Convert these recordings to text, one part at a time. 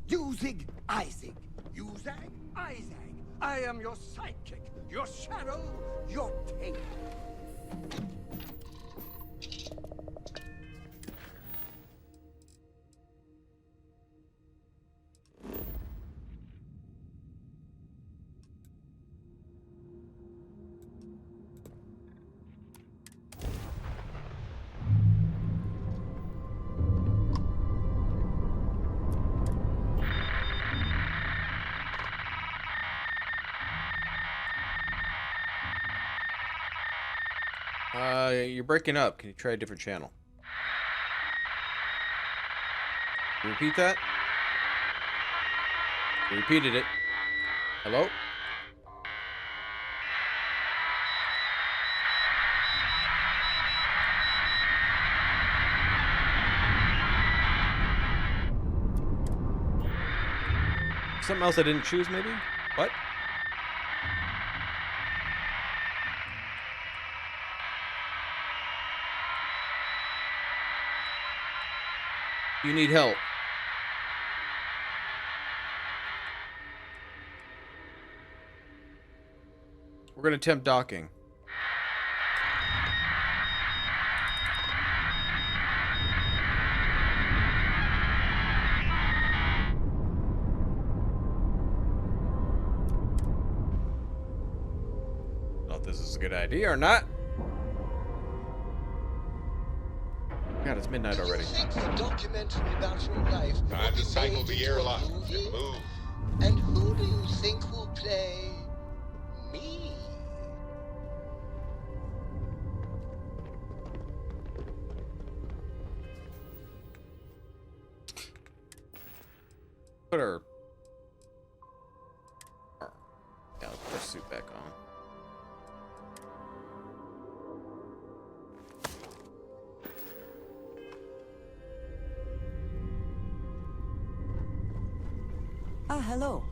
Usig Isaac. Usag Isaac. I am your sidekick, your shadow, your tail. You're breaking up. Can you try a different channel? Can you repeat that? You repeated it. Hello? Something else I didn't choose, maybe? What? You need help. We're gonna attempt docking. Don't know if this is a good idea or not. God, it's midnight already. Think the documentary about your life Time will to be cycle made the into airlock a movie? and move. And who do you think will play me? Put our yeah, let's put our suit back on. Ah, hello.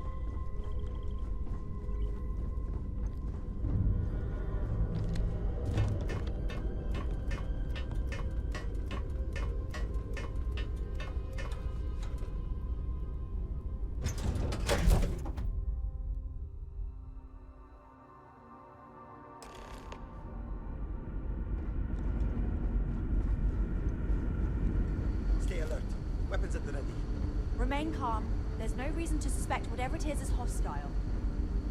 Stay alert. Weapons at the ready. Remain calm. There's no reason to suspect whatever it is hostile.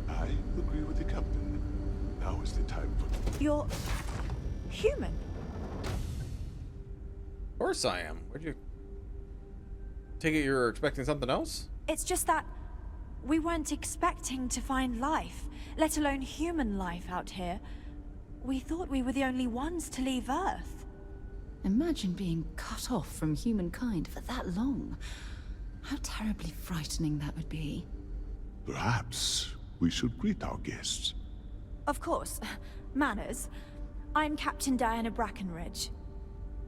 I agree with the captain. Now is the time for... You're... human. Of course I am. Where'd you take it? You were expecting something else? It's just that we weren't expecting to find life, let alone human life out here. We thought we were the only ones to leave Earth. Imagine being cut off from humankind for that long. How terribly frightening that would be. Perhaps we should greet our guests. Of course. Manners. I'm Captain Diana Brackenridge.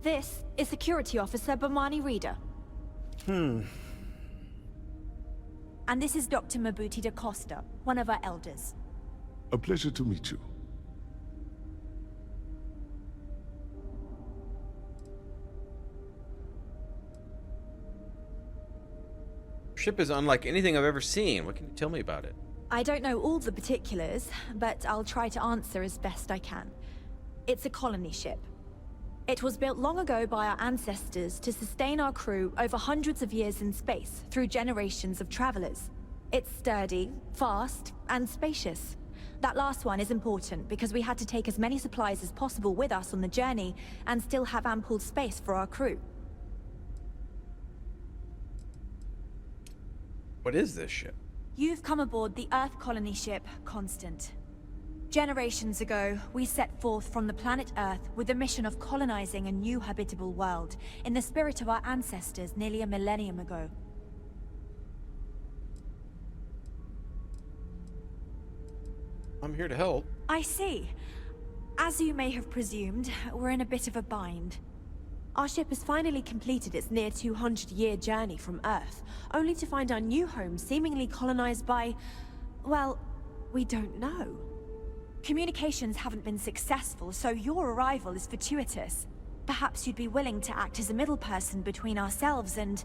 This is Security Officer Bomani Reader. And this is Dr. Mabuti da Costa, one of our elders. A pleasure to meet you. Ship is unlike anything I've ever seen. What can you tell me about it? I don't know all the particulars, but I'll try to answer as best I can. It's a colony ship. It was built long ago by our ancestors to sustain our crew over hundreds of years in space through generations of travelers. It's sturdy, fast, and spacious. That last one is important because we had to take as many supplies as possible with us on the journey and still have ample space for our crew. What is this ship? You've come aboard the Earth colony ship, Constant. Generations ago, we set forth from the planet Earth with the mission of colonizing a new habitable world, in the spirit of our ancestors nearly a millennium ago. I'm here to help. I see. As you may have presumed, we're in a bit of a bind. Our ship has finally completed its near 200-year journey from Earth, only to find our new home seemingly colonized by... well, we don't know. Communications haven't been successful, so your arrival is fortuitous. Perhaps you'd be willing to act as a middle person between ourselves and...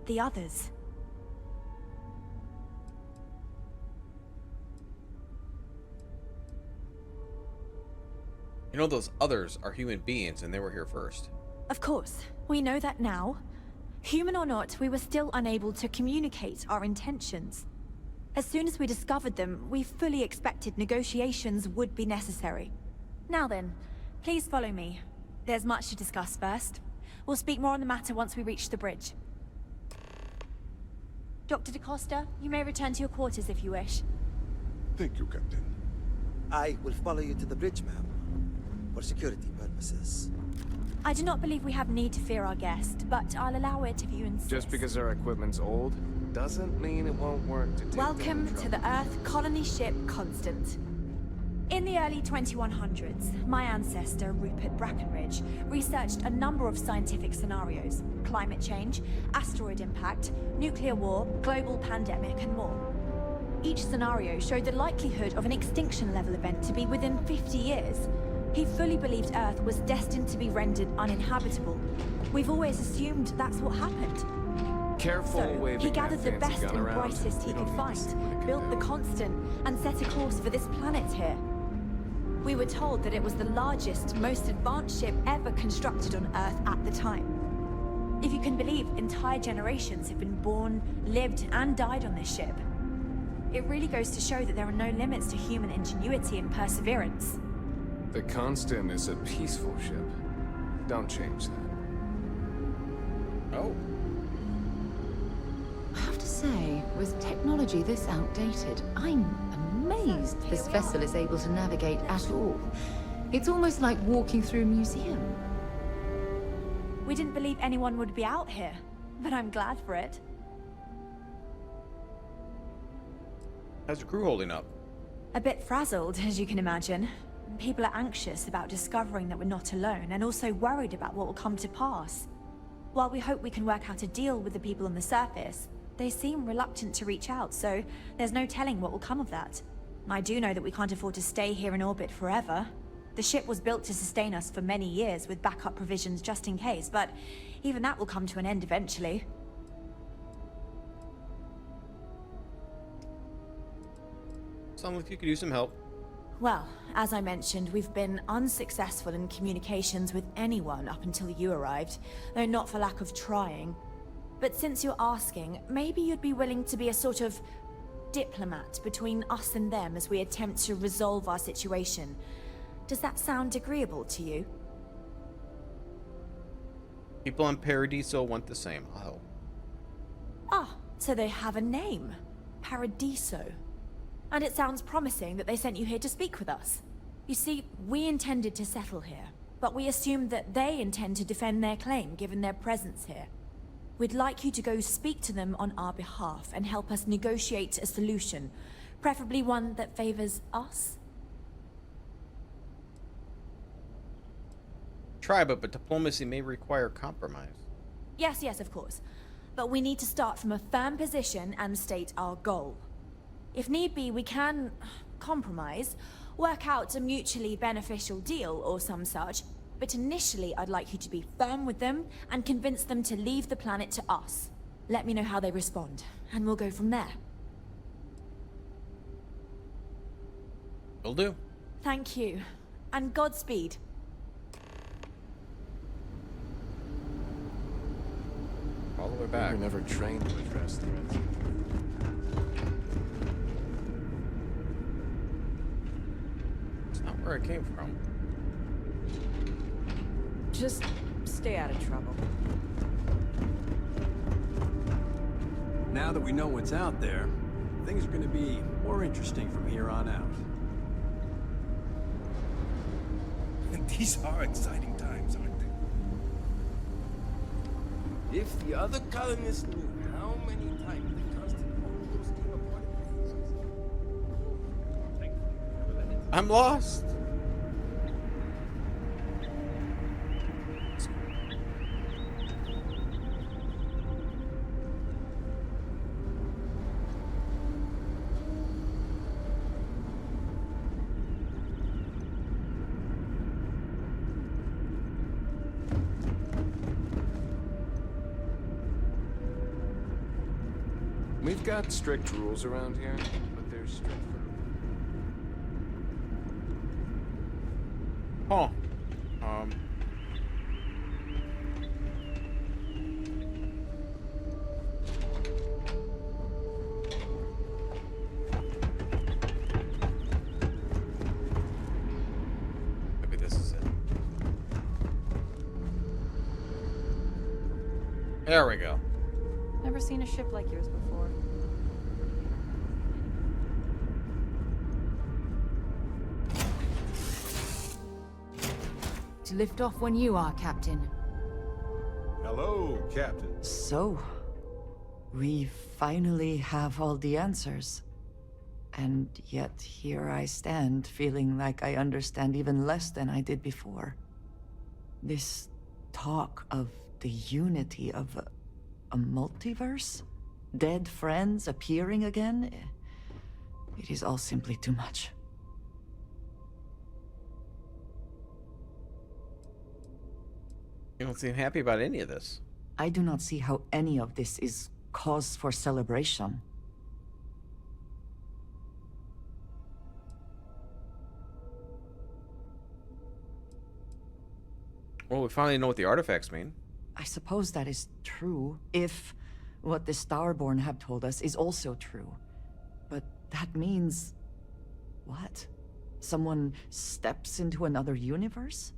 the others. You know those others are human beings and they were here first. Of course, we know that now. Human or not, we were still unable to communicate our intentions. As soon as we discovered them, we fully expected negotiations would be necessary. Now then, please follow me. There's much to discuss first. We'll speak more on the matter once we reach the bridge. Dr. DaCosta, you may return to your quarters if you wish. Thank you, Captain. I will follow you to the bridge, ma'am, for security purposes. I do not believe we have need to fear our guest, but I'll allow it if you insist. Just because our equipment's old, doesn't mean it won't work to take Welcome down to the Earth colony ship Constant. In the early 2100s, my ancestor, Rupert Brackenridge, researched a number of scientific scenarios: climate change, asteroid impact, nuclear war, global pandemic, and more. Each scenario showed the likelihood of an extinction-level event to be within 50 years. He fully believed Earth was destined to be rendered uninhabitable. We've always assumed that's what happened. Careful So, waving he that gathered the fancy best gun and around. brightest he You don't could need to see what it find, can built the do. Constant, and set a course for this planet here. We were told that it was the largest, most advanced ship ever constructed on Earth at the time. If you can believe, entire generations have been born, lived, and died on this ship. It really goes to show that there are no limits to human ingenuity and perseverance. The Constant is a peaceful ship. Don't change that. Oh. I have to say, with technology this outdated, I'm amazed this vessel is able to navigate at all. It's almost like walking through a museum. We didn't believe anyone would be out here, but I'm glad for it. How's your crew holding up? A bit frazzled, as you can imagine. People are anxious about discovering that we're not alone, and also worried about what will come to pass. While we hope we can work out a deal with the people on the surface, they seem reluctant to reach out, so there's no telling what will come of that. I do know that we can't afford to stay here in orbit forever. The ship was built to sustain us for many years with backup provisions just in case, but even that will come to an end eventually. Sounds like you could use some help. Well, as I mentioned, we've been unsuccessful in communications with anyone up until you arrived, though not for lack of trying. But since you're asking, maybe you'd be willing to be a sort of diplomat between us and them as we attempt to resolve our situation. Does that sound agreeable to you? People on Paradiso want the same. Oh. Ah, so they have a name. Paradiso. And it sounds promising that they sent you here to speak with us. You see, we intended to settle here, but we assumed that they intend to defend their claim given their presence here. We'd like you to go speak to them on our behalf and help us negotiate a solution, preferably one that favors us. Try, but diplomacy may require compromise. Yes, of course. But we need to start from a firm position and state our goal. If need be, we can compromise, work out a mutually beneficial deal or some such, but initially I'd like you to be firm with them and convince them to leave the planet to us. Let me know how they respond, and we'll go from there. Will do. Thank you, and Godspeed. All the way back. We're never trained to address threats. It's not where I came from. Just stay out of trouble. Now that we know what's out there, things are going to be more interesting from here on out. These are exciting times, aren't they? If the other colonists knew how many times the Constant almost came apart in pieces. I'm lost. We've got strict rules around here, but they're strict for... Huh. Maybe this is it. There we go. Never seen a ship like yours before. To lift off when you are, Captain. Hello, Captain. So, we finally have all the answers. And yet here I stand, feeling like I understand even less than I did before. This talk of the unity of a multiverse? Dead friends appearing again? It is all simply too much. You don't seem happy about any of this. I do not see how any of this is cause for celebration. Well, we finally know what the artifacts mean. I suppose that is true, if what the Starborn have told us is also true. But that means... what? Someone steps into another universe?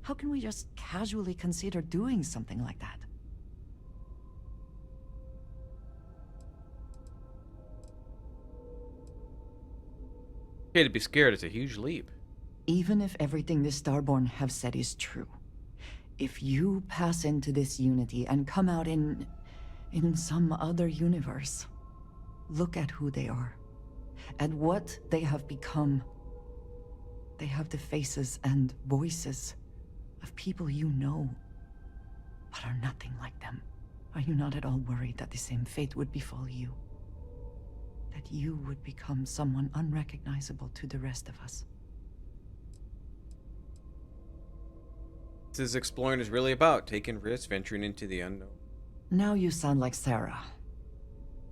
How can we just casually consider doing something like that? Okay, to be scared, it's a huge leap. Even if everything the Starborn have said is true, if you pass into this unity and come out in some other universe, look at who they are, and what they have become. They have the faces and voices of people you know, but are nothing like them. Are you not at all worried that the same fate would befall you? That you would become someone unrecognizable to the rest of us? This is exploring is really about taking risks, venturing into the unknown. Now you sound like Sarah,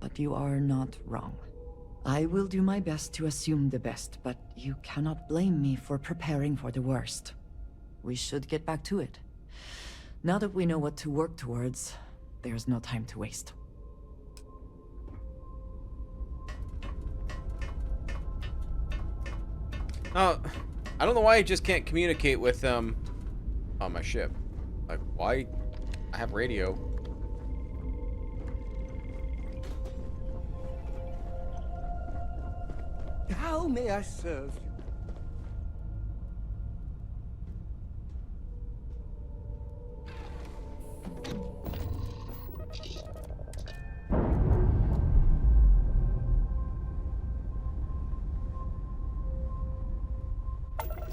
but you are not wrong. I will do my best to assume the best, but you cannot blame me for preparing for the worst. We should get back to it. Now that we know what to work towards, there's no time to waste. I don't know why I just can't communicate with on my ship. Like, why? I have radio. How may I serve you?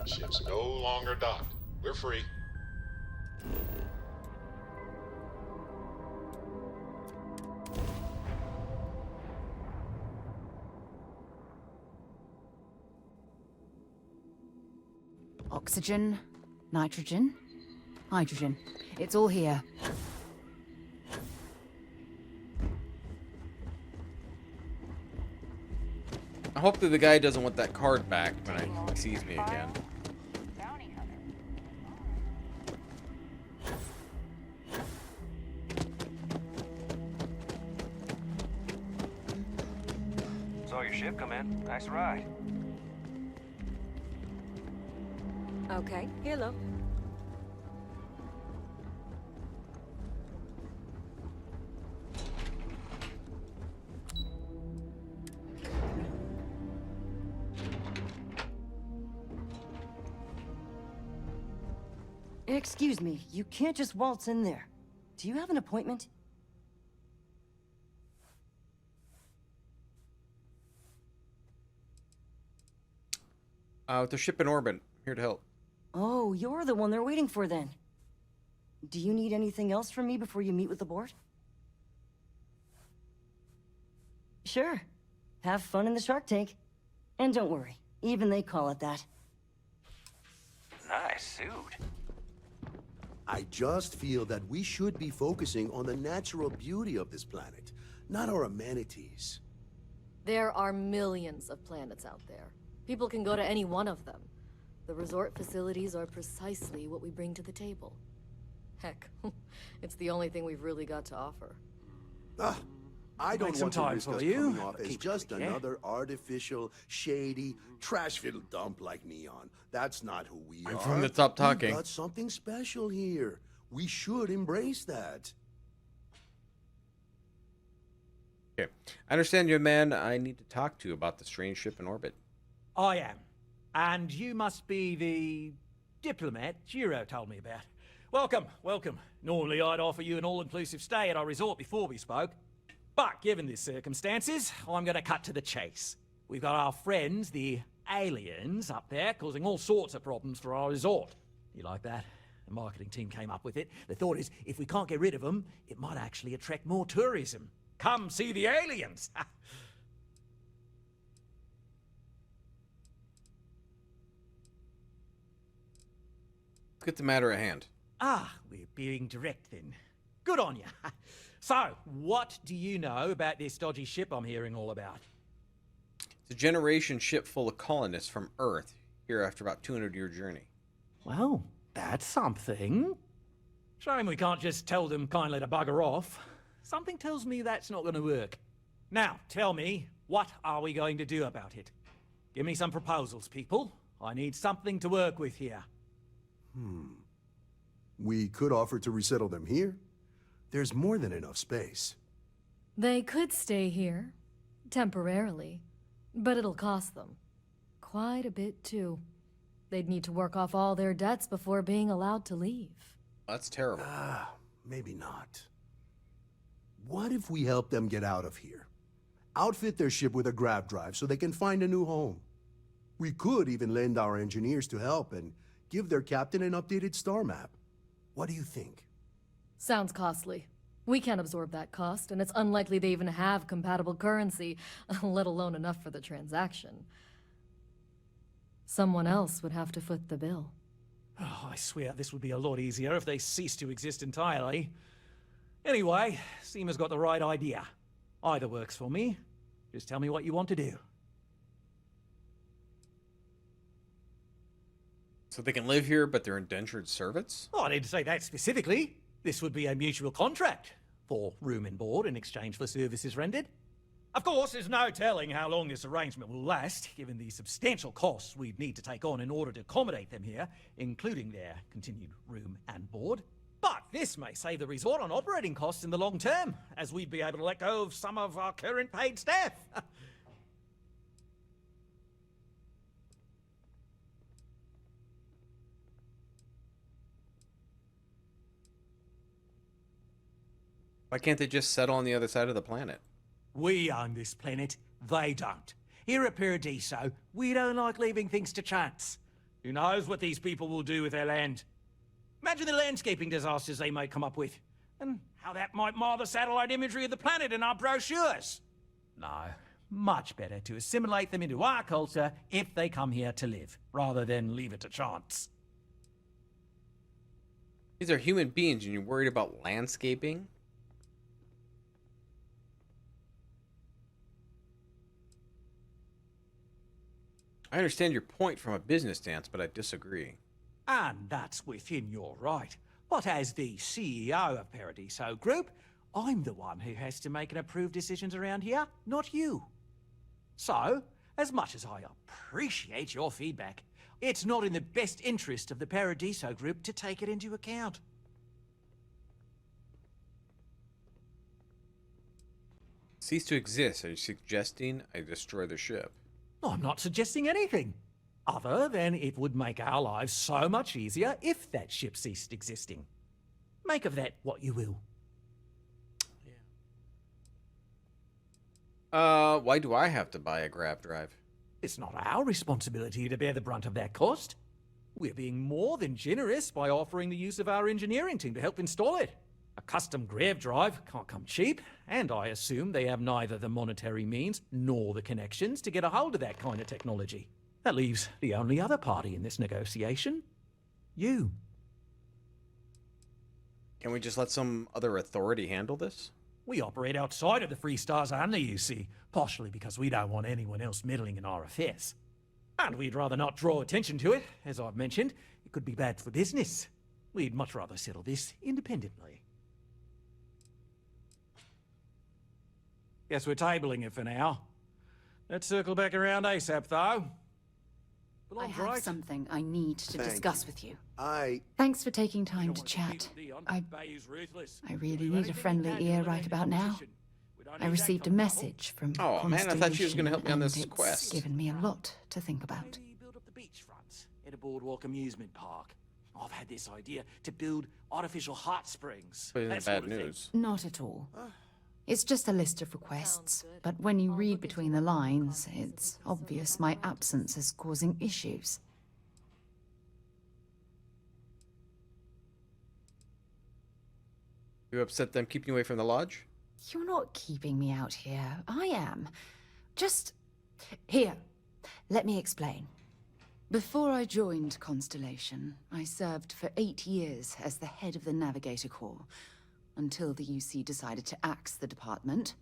Ship's no longer docked. We're free. Oxygen, nitrogen, hydrogen. It's all here. I hope that the guy doesn't want that card back when he sees me again. Saw your ship come in. Nice ride. Okay, hello. Excuse me, you can't just waltz in there. Do you have an appointment? With the ship in orbit, here to help. Oh, you're the one they're waiting for then. Do you need anything else from me before you meet with the board? Sure. Have fun in the shark tank. And don't worry, even they call it that. Nice suit. I just feel that we should be focusing on the natural beauty of this planet, not our amenities. There are millions of planets out there. People can go to any one of them. The resort facilities are precisely what we bring to the table. Heck, it's the only thing we've really got to offer. I don't some want to time risk for us you. coming off as Keep it just quick, yeah? another artificial, shady, trash-filled dump like Neon. That's not who we are. I'm from the top talking. We've got something special here. We should embrace that. Okay. I understand you're a man I need to talk to about the strange ship in orbit. I am. And you must be the diplomat Jiro told me about. Welcome, welcome. Normally I'd offer you an all-inclusive stay at our resort before we spoke. But given the circumstances, I'm going to cut to the chase. We've got our friends, the aliens, up there, causing all sorts of problems for our resort. You like that? The marketing team came up with it. The thought is, if we can't get rid of them, it might actually attract more tourism. Come see the aliens! Let's get the matter at hand. Ah, we're being direct then. Good on you. So, what do you know about this dodgy ship I'm hearing all about? It's a generation ship full of colonists from Earth, here after about 200-year journey. Well, that's something. Shame we can't just tell them kindly to bugger off. Something tells me that's not going to work. Now, tell me, what are we going to do about it? Give me some proposals, people. I need something to work with here. We could offer to resettle them here. There's more than enough space. They could stay here, temporarily, but it'll cost them. Quite a bit, too. They'd need to work off all their debts before being allowed to leave. That's terrible. Maybe not. What if we help them get out of here? Outfit their ship with a grav drive so they can find a new home. We could even lend our engineers to help and give their captain an updated star map. What do you think? Sounds costly. We can't absorb that cost, and it's unlikely they even have compatible currency, let alone enough for the transaction. Someone else would have to foot the bill. Oh, I swear this would be a lot easier if they ceased to exist entirely. Anyway, Seema's got the right idea. Either works for me. Just tell me what you want to do. So they can live here, but they're indentured servants? Oh, I didn't say that specifically. This would be a mutual contract for room and board in exchange for services rendered. Of course, there's no telling how long this arrangement will last, given the substantial costs we'd need to take on in order to accommodate them here, including their continued room and board. But this may save the resort on operating costs in the long term, as we'd be able to let go of some of our current paid staff. Why can't they just settle on the other side of the planet? We own this planet, they don't. Here at Paradiso, we don't like leaving things to chance. Who knows what these people will do with their land? Imagine the landscaping disasters they may come up with, and how that might mar the satellite imagery of the planet in our brochures. No, much better to assimilate them into our culture if they come here to live, rather than leave it to chance. These are human beings and you're worried about landscaping? I understand your point from a business stance, but I disagree. And that's within your right. But as the CEO of Paradiso Group, I'm the one who has to make and approve decisions around here, not you. So, as much as I appreciate your feedback, it's not in the best interest of the Paradiso Group to take it into account. Cease to exist. Are you suggesting I destroy the ship? I'm not suggesting anything, other than it would make our lives so much easier if that ship ceased existing. Make of that what you will. Why do I have to buy a grav drive? It's not our responsibility to bear the brunt of that cost. We're being more than generous by offering the use of our engineering team to help install it. A custom grav drive can't come cheap, and I assume they have neither the monetary means nor the connections to get a hold of that kind of technology. That leaves the only other party in this negotiation. You. Can we just let some other authority handle this? We operate outside of the Free Stars only, you see, partially because we don't want anyone else meddling in our affairs. And we'd rather not draw attention to it. As I've mentioned, it could be bad for business. We'd much rather settle this independently. Guess we're tabling it for now. Let's circle back around ASAP, though. I have something I need to discuss with you. I... Thanks for taking time to chat. I really need a friendly ear right about now. I received a message from Oh man, I thought she was going to help me on this it's quest. given me a lot to think about. Build up the beachfronts at a boardwalk amusement park. I've had this idea to build artificial hot springs. But isn't bad news. Not at all. It's just a list of requests, but when you read between the lines, it's obvious my absence is causing issues. You upset them keeping you away from the lodge? You're not keeping me out here. I am. Just... Here, let me explain. Before I joined Constellation, I served for 8 years as the head of the Navigator Corps, until the UC decided to axe the department.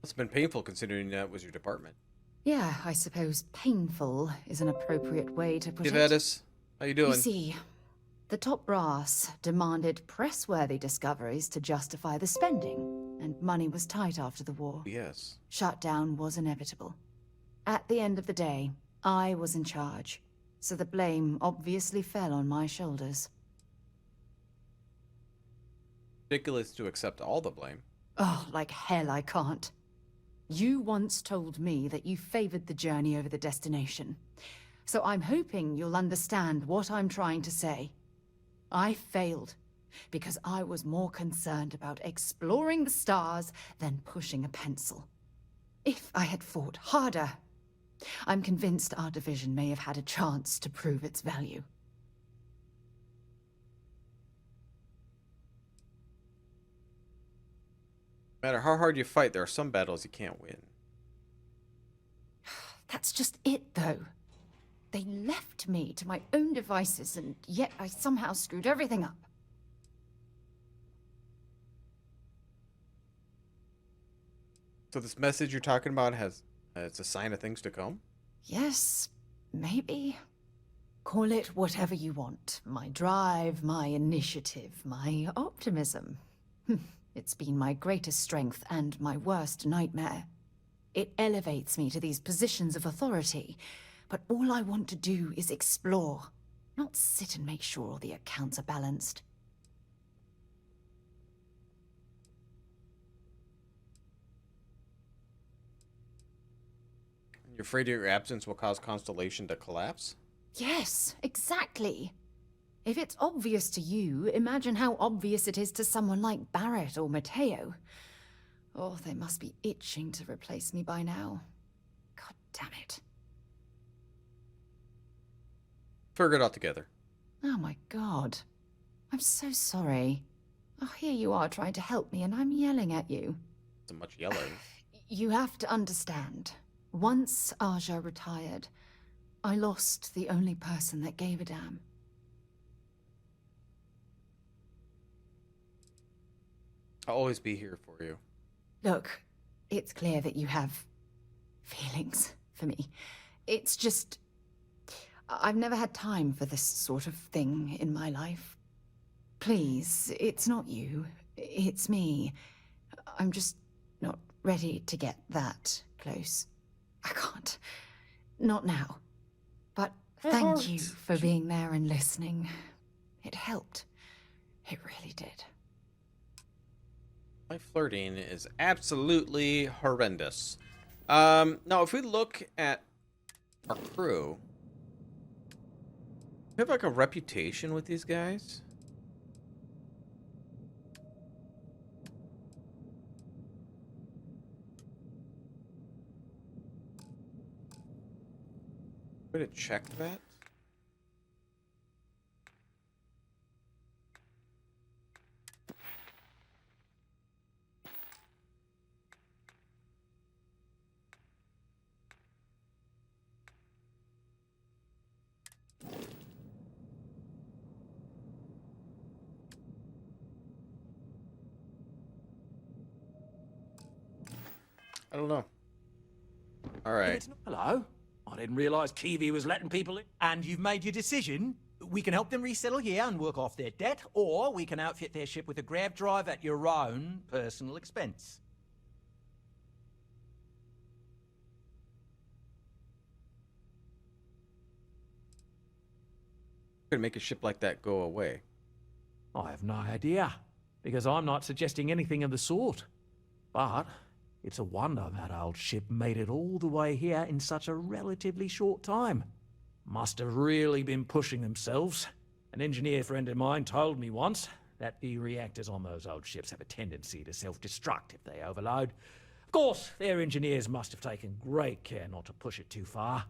It's been painful considering that was your department. Yeah, I suppose painful is an appropriate way to put Hey, it. Vedis. How you doing? You see, the top brass demanded press-worthy discoveries to justify the spending, and money was tight after the war. Yes. Shutdown was inevitable. At the end of the day, I was in charge, so the blame obviously fell on my shoulders. Ridiculous to accept all the blame. Oh, like hell I can't. You once told me that you favored the journey over the destination. So I'm hoping you'll understand what I'm trying to say. I failed because I was more concerned about exploring the stars than pushing a pencil. If I had fought harder, I'm convinced our division may have had a chance to prove its value. No matter how hard you fight, there are some battles you can't win. That's just it, though. They left me to my own devices, and yet I somehow screwed everything up. So this message you're talking about it's a sign of things to come? Yes, maybe. Call it whatever you want. My drive, my initiative, my optimism. It's been my greatest strength and my worst nightmare. It elevates me to these positions of authority, but all I want to do is explore, not sit and make sure all the accounts are balanced. You're afraid your absence will cause Constellation to collapse? Yes, exactly. If it's obvious to you, imagine how obvious it is to someone like Barrett or Mateo. Oh, they must be itching to replace me by now. God damn it. Figure it out together. Oh my god. I'm so sorry. Oh, here you are trying to help me and I'm yelling at you. So much yelling. You have to understand. Once Aja retired, I lost the only person that gave a damn. I'll always be here for you. Look, it's clear that you have feelings for me. It's just... I've never had time for this sort of thing in my life. Please, it's not you. It's me. I'm just not ready to get that close. I can't. Not now. But thank you for being there and listening. It helped. It really did. My flirting is absolutely horrendous. Now, if we look at our crew, we have like a reputation with these guys. Way to check that. I don't know. All right. Hello? I didn't realize Kiwi was letting people in. And you've made your decision? We can help them resettle here and work off their debt, or we can outfit their ship with a grav drive at your own personal expense. Could make a ship like that go away. I have no idea, because I'm not suggesting anything of the sort. But it's a wonder that old ship made it all the way here in such a relatively short time. Must have really been pushing themselves. An engineer friend of mine told me once that the reactors on those old ships have a tendency to self-destruct if they overload. Of course, their engineers must have taken great care not to push it too far.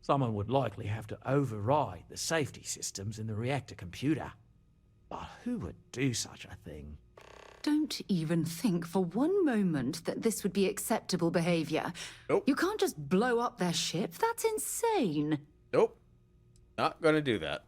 Someone would likely have to override the safety systems in the reactor computer. But who would do such a thing? Don't even think for one moment that this would be acceptable behavior. Nope. You can't just blow up their ship. That's insane. Nope. Not gonna do that.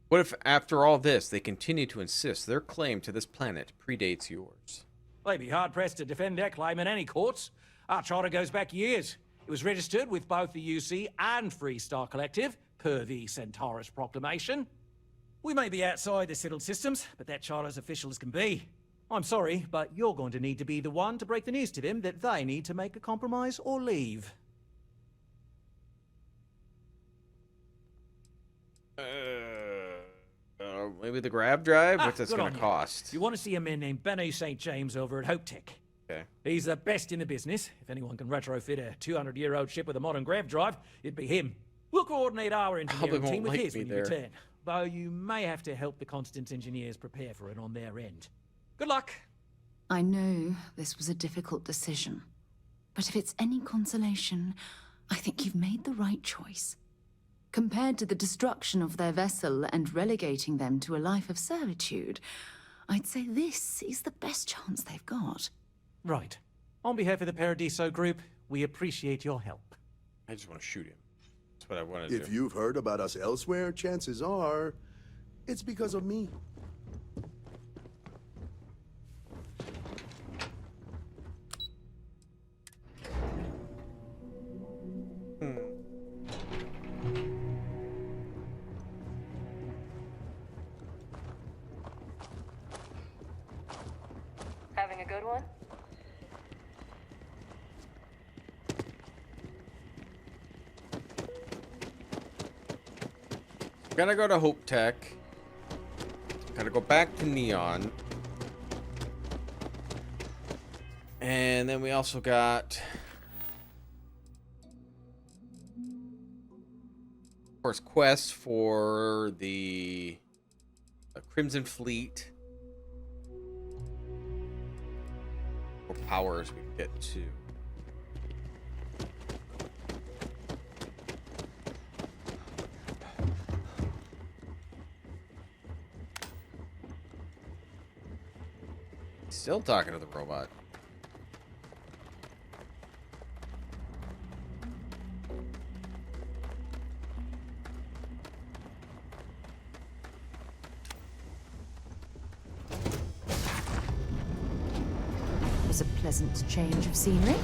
What if, after all this, they continue to insist their claim to this planet predates yours? They'd be hard-pressed to defend their claim in any courts. Our charter goes back years. It was registered with both the UC and Freestar Collective, per the Centaurus Proclamation. We may be outside the settled systems, but that charter's official as can be. I'm sorry, but you're going to need to be the one to break the news to them that they need to make a compromise or leave. Maybe the grab drive? What's this going to cost? You want to see a man named Benny St. James over at Hope Tech. Okay. He's the best in the business. If anyone can retrofit a 200-year-old ship with a modern grav drive, it'd be him. We'll coordinate our engineering team with his when you return. Though you may have to help the Constance engineers prepare for it on their end. Good luck. I know this was a difficult decision, but if it's any consolation, I think you've made the right choice. Compared to the destruction of their vessel and relegating them to a life of servitude, I'd say this is the best chance they've got. Right. On behalf of the Paradiso Group, we appreciate your help. I just want to shoot him. That's what I want to do. If you've heard about us elsewhere, chances are it's because of me. Having a good one? Gotta go to Hope Tech. Gotta go back to Neon. And then we also got, of course, quests for the Crimson Fleet. Or powers we can get to. Still talking to the robot. It was a pleasant change of scenery.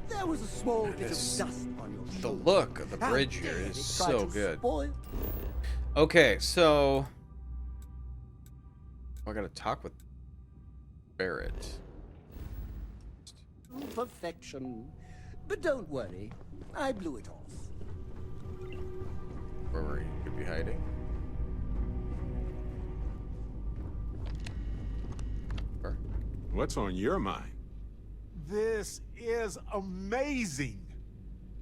There was a small bit of dust on your The shoulder. look of the How bridge dare here they is try so to good. spoil- Okay, so I gotta talk with Barrett. Perfection. But don't worry, I blew it off. Where were you? Could be hiding. What's on your mind? This is amazing.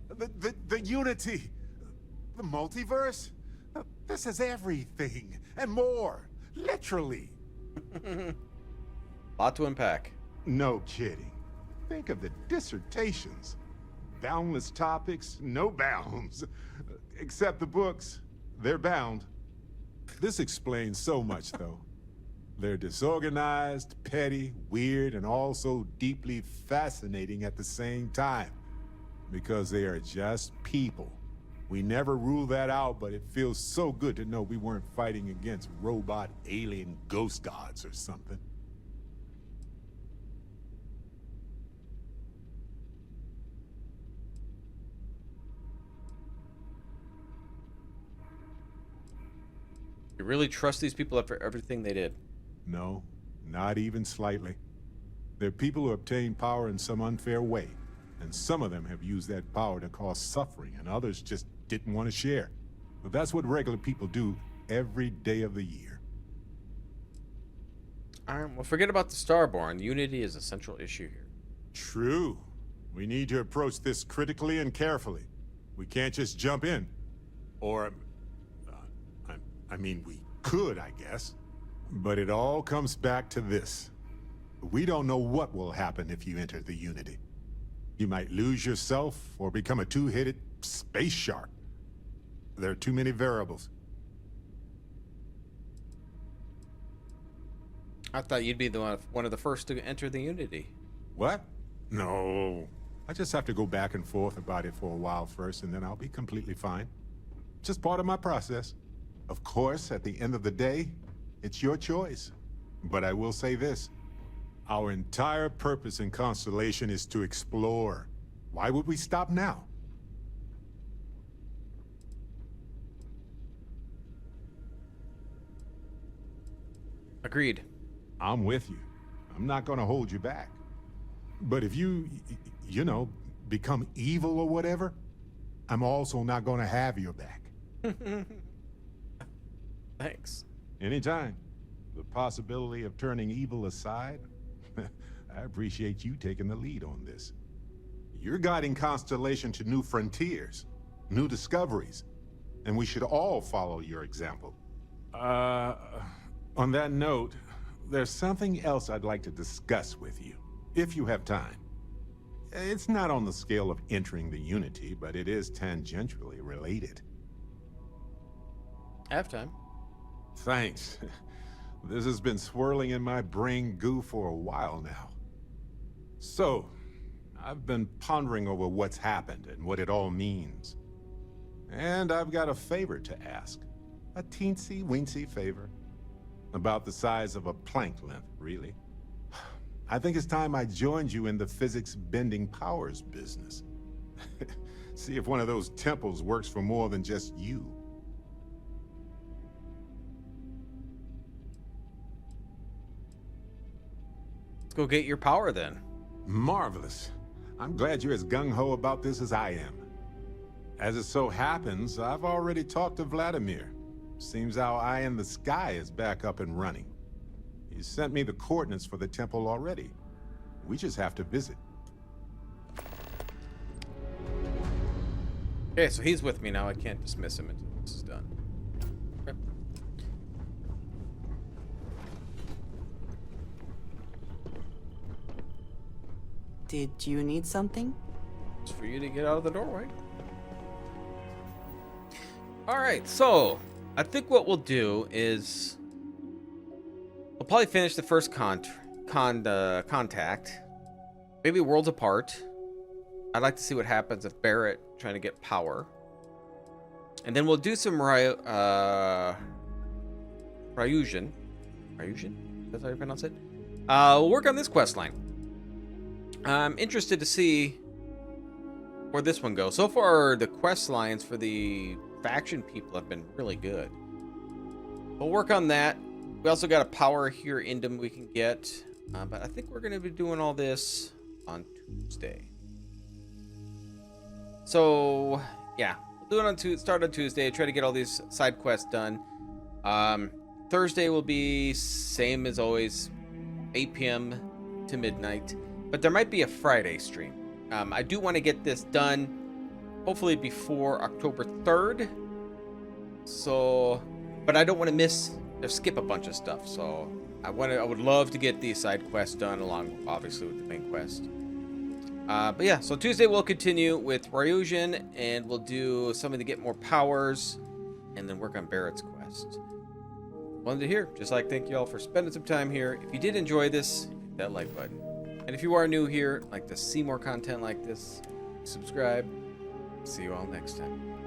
The unity, the multiverse. This is everything and more, literally. Lot to unpack. No kidding. Think of the dissertations. Boundless topics, no bounds. Except the books. They're bound. This explains so much, though. They're disorganized, petty, weird, and also deeply fascinating at the same time. Because they are just people. We never rule that out, but it feels so good to know we weren't fighting against robot alien ghost gods or something. You really trust these people after everything they did? No, not even slightly. They're people who obtain power in some unfair way, and some of them have used that power to cause suffering, and others just didn't want to share. But that's what regular people do every day of the year. Alright, well, forget about the Starborn. Unity is a central issue here. True. We need to approach this critically and carefully. We can't just jump in. Or, I mean, we could, I guess. But it all comes back to this. We don't know what will happen if you enter the Unity. You might lose yourself or become a two-headed space shark. There are too many variables. I thought you'd be the one of the first to enter the Unity. What? No. I just have to go back and forth about it for a while first, and then I'll be completely fine. Just part of my process. Of course, at the end of the day, it's your choice. But I will say this. Our entire purpose in Constellation is to explore. Why would we stop now? Agreed. I'm with you. I'm not gonna hold you back. But if you know, become evil or whatever, I'm also not gonna have your back. Thanks. Anytime. The possibility of turning evil aside, I appreciate you taking the lead on this. You're guiding Constellation to new frontiers, new discoveries, and we should all follow your example. On that note, there's something else I'd like to discuss with you, if you have time. It's not on the scale of entering the Unity, but it is tangentially related. I have time. Thanks. This has been swirling in my brain goo for a while now. So, I've been pondering over what's happened and what it all means. And I've got a favor to ask. A teensy-weensy favor. About the size of a plank length, really. I think it's time I joined you in the physics-bending powers business. See if one of those temples works for more than just you. Let's go get your power then. Marvelous. I'm glad you're as gung-ho about this as I am. As it so happens, I've already talked to Vladimir. Seems our eye in the sky is back up and running. He sent me the coordinates for the temple already. We just have to visit. Okay, so he's with me now. I can't dismiss him until this is done. Okay. Did you need something? It's for you to get out of the doorway. Alright, so I think what we'll do is we'll probably finish the first contact. Maybe worlds apart. I'd like to see what happens if Barrett trying to get power. And then we'll do some Ryusion. Ryusion? That's how you pronounce it? We'll work on this quest line. I'm interested to see where this one goes. So far, the quest lines for the faction people have been really good. We'll work on that. We also got a power here Indom we can get. But I think we're going to be doing all this on Tuesday. So, yeah. We'll do it on start on Tuesday. Try to get all these side quests done. Thursday will be same as always. 8 p.m. to midnight. But there might be a Friday stream. I do want to get this done, hopefully before October 3rd. So, but I don't want to miss or skip a bunch of stuff. So, I would love to get these side quests done along, obviously, with the main quest. But yeah, so Tuesday we'll continue with Ryujin, and we'll do something to get more powers, and then work on Barrett's quest. Wanted to hear, just like thank you all for spending some time here. If you did enjoy this, hit that like button. And if you are new here, like to see more content like this, subscribe. See you all next time.